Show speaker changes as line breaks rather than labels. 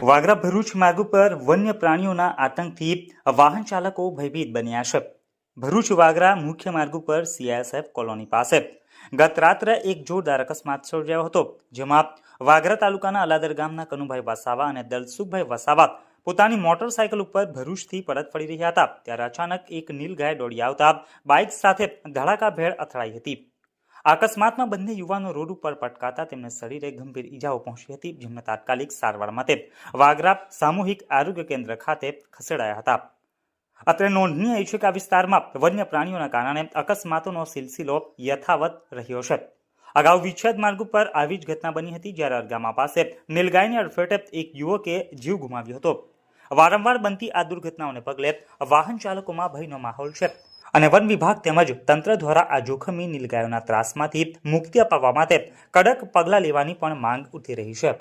વાગરા ભરૂચ માર્ગ પર વન્ય પ્રાણીઓના આતંકથી વાહન ચાલકો ભયભીત બન્યા છે। ભરૂચ વાગરા મુખ્ય માર્ગ પર CISF કોલોની પાસે ગત રાત્રે એક જોરદાર અકસ્માત સર્જાયો હતો, જેમાં વાગરા તાલુકાના અલાદર ગામના કનુભાઈ વસાવા અને દલસુખભાઈ વસાવા પોતાની મોટરસાયકલ ઉપર ભરૂચથી પરત ફરી રહ્યા હતા, ત્યારે અચાનક એક નીલગાય દોડી આવતા બાઇક સાથે ધડાકાભેર અથડાઈ હતી। અકસ્માતમાં બંને યુવાનો રોડ ઉપર પટકાતા તેમને શરીરે ગંભીર ઈજાઓ પહોંચી હતી, જેમને તાત્કાલિક સારવાર માટે વાગરા સામૂહિક આરોગ્ય કેન્દ્ર ખાતે ખસેડાયા હતા। અત્રે નોંધનીય છે કે આ વિસ્તારમાં વન્ય પ્રાણીઓના કારણે અકસ્માતોનો સિલસિલો યથાવત રહ્યો છે। અગાઉ વિચ્છેદ માર્ગ ઉપર આવી જ ઘટના બની હતી, જ્યારે અરગામા પાસે નીલગાયની અડફેટે એક યુવકે જીવ ગુમાવ્યો હતો। વારંવાર બનતી આ દુર્ઘટનાઓને પગલે વાહન ચાલકોમાં ભયનો માહોલ છે અને વન વિભાગ તેમજ તંત્ર દ્વારા આ જોખમી નીલગાયોના ત્રાસમાંથી મુક્તિ અપાવવા માટે કડક પગલાં લેવાની પણ માંગ ઉઠી રહી છે।